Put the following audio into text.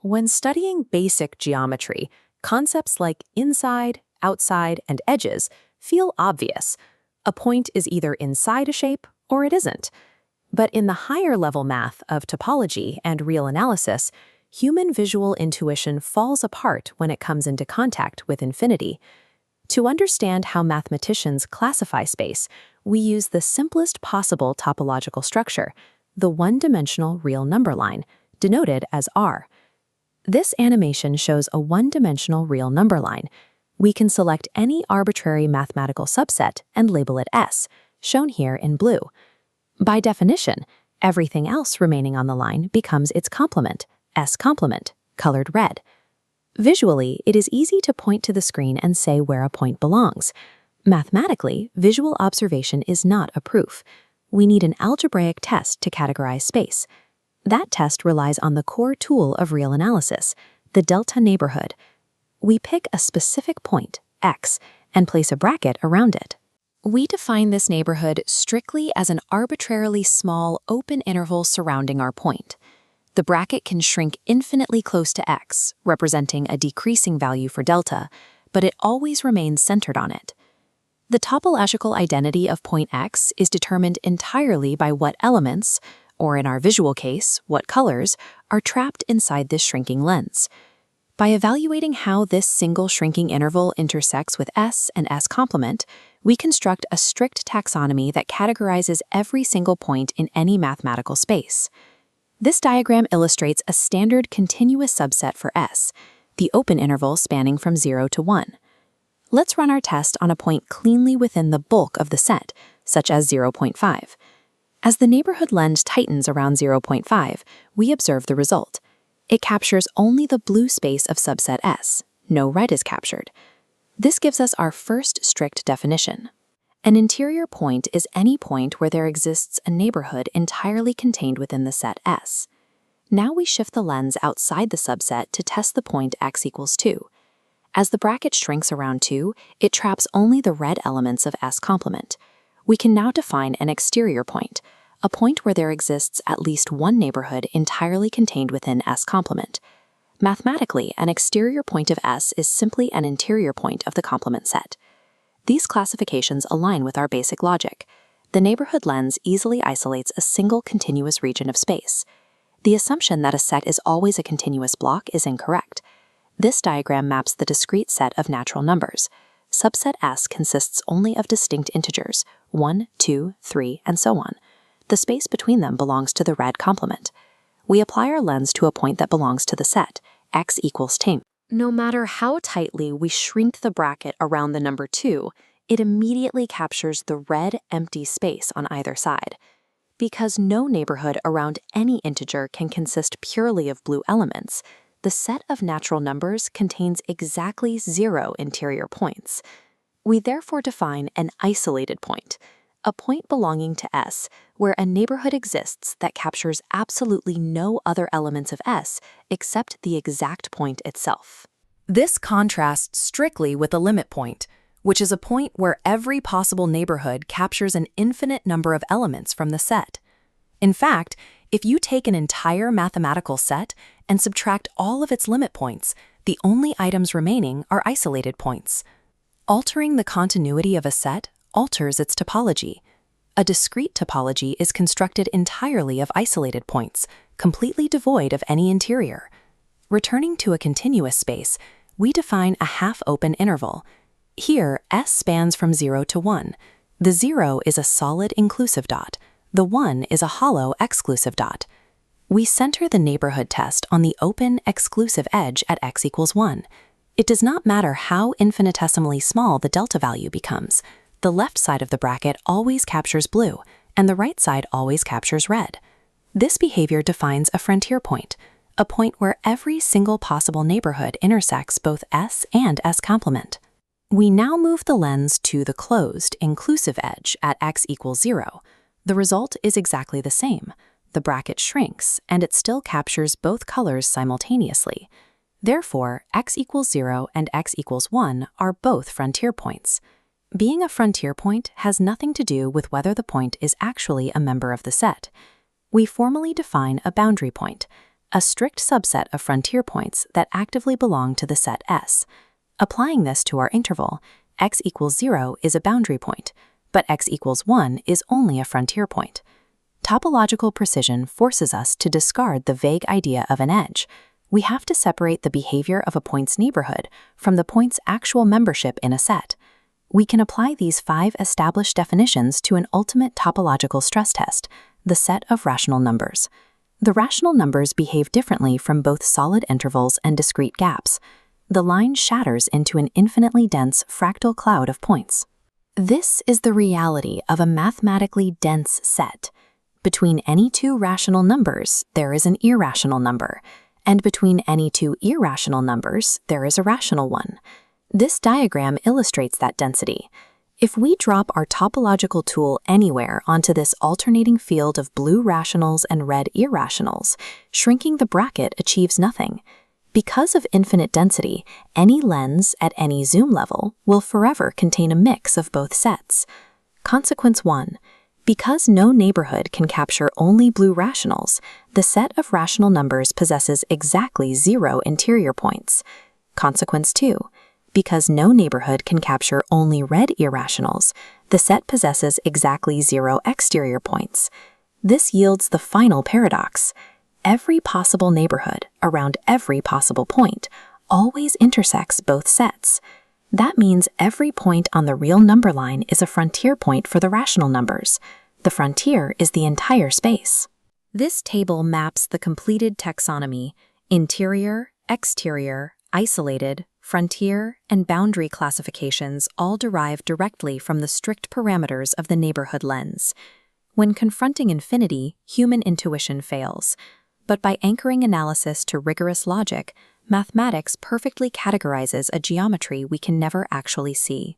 When studying basic geometry, concepts like inside, outside, and edges feel obvious. A point is either inside a shape or it isn't. But in the higher level math of topology and real analysis, human visual intuition falls apart when it comes into contact with infinity. To understand how mathematicians classify space, we use the simplest possible topological structure, the one-dimensional real number line, denoted as R. This animation shows a one-dimensional real number line. We can select any arbitrary mathematical subset and label it S, shown here in blue. By definition, everything else remaining on the line becomes its complement, S complement, colored red. Visually, it is easy to point to the screen and say where a point belongs. Mathematically, visual observation is not a proof. We need an algebraic test to categorize space. That test relies on the core tool of real analysis, the delta neighborhood. We pick a specific point, X, and place a bracket around it. We define this neighborhood strictly as an arbitrarily small open interval surrounding our point. The bracket can shrink infinitely close to X, representing a decreasing value for delta, but it always remains centered on it. The topological identity of point X is determined entirely by what elements, or in our visual case, what colors, are trapped inside this shrinking lens. By evaluating how this single shrinking interval intersects with S and S complement, we construct a strict taxonomy that categorizes every single point in any mathematical space. This diagram illustrates a standard continuous subset for S, the open interval spanning from 0 to 1. Let's run our test on a point cleanly within the bulk of the set, such as 0.5. As the neighborhood lens tightens around 0.5, we observe the result. It captures only the blue space of subset S. No red is captured. This gives us our first strict definition. An interior point is any point where there exists a neighborhood entirely contained within the set S. Now we shift the lens outside the subset to test the point X equals 2. As the bracket shrinks around 2, it traps only the red elements of S complement. We can now define an exterior point, a point where there exists at least one neighborhood entirely contained within S complement. Mathematically, an exterior point of S is simply an interior point of the complement set. These classifications align with our basic logic. The neighborhood lens easily isolates a single continuous region of space. The assumption that a set is always a continuous block is incorrect. This diagram maps the discrete set of natural numbers. Subset S consists only of distinct integers, 1, 2, 3, and so on. The space between them belongs to the red complement. We apply our lens to a point that belongs to the set, X equals 10. No matter how tightly we shrink the bracket around the number 2, it immediately captures the red empty space on either side. Because no neighborhood around any integer can consist purely of blue elements, the set of natural numbers contains exactly 0 interior points. We therefore define an isolated point, a point belonging to S where a neighborhood exists that captures absolutely no other elements of S except the exact point itself. This contrasts strictly with a limit point, which is a point where every possible neighborhood captures an infinite number of elements from the set. In fact, if you take an entire mathematical set and subtract all of its limit points, the only items remaining are isolated points. Altering the continuity of a set alters its topology. A discrete topology is constructed entirely of isolated points, completely devoid of any interior. Returning to a continuous space, we define a half-open interval. Here, S spans from 0 to 1. The 0 is a solid inclusive dot. The 1 is a hollow exclusive dot. We center the neighborhood test on the open exclusive edge at X equals 1. It does not matter how infinitesimally small the delta value becomes. The left side of the bracket always captures blue, and the right side always captures red. This behavior defines a frontier point, a point where every single possible neighborhood intersects both S and S complement. We now move the lens to the closed, inclusive edge at X equals 0. The result is exactly the same. The bracket shrinks, and it still captures both colors simultaneously. Therefore, X equals 0 and X equals 1 are both frontier points. Being a frontier point has nothing to do with whether the point is actually a member of the set. We formally define a boundary point, a strict subset of frontier points that actively belong to the set S. Applying this to our interval, x equals 0 is a boundary point, but x equals 1 is only a frontier point. Topological precision forces us to discard the vague idea of an edge. We have to separate the behavior of a point's neighborhood from the point's actual membership in a set. We can apply these 5 established definitions to an ultimate topological stress test, the set of rational numbers. The rational numbers behave differently from both solid intervals and discrete gaps. The line shatters into an infinitely dense fractal cloud of points. This is the reality of a mathematically dense set. Between any 2 rational numbers, there is an irrational number, and between any 2 irrational numbers, there is a rational one. This diagram illustrates that density. If we drop our topological tool anywhere onto this alternating field of blue rationals and red irrationals, shrinking the bracket achieves nothing. Because of infinite density, any lens at any zoom level will forever contain a mix of both sets. Consequence 1. Because no neighborhood can capture only blue rationals, the set of rational numbers possesses exactly 0 interior points. Consequence 2. Because no neighborhood can capture only red irrationals, the set possesses exactly 0 exterior points. This yields the final paradox. Every possible neighborhood around every possible point always intersects both sets. That means every point on the real number line is a frontier point for the rational numbers. The frontier is the entire space. This table maps the completed taxonomy: interior, exterior, isolated, frontier, and boundary classifications all derive directly from the strict parameters of the neighborhood lens. When confronting infinity, human intuition fails. But by anchoring analysis to rigorous logic, mathematics perfectly categorizes a geometry we can never actually see.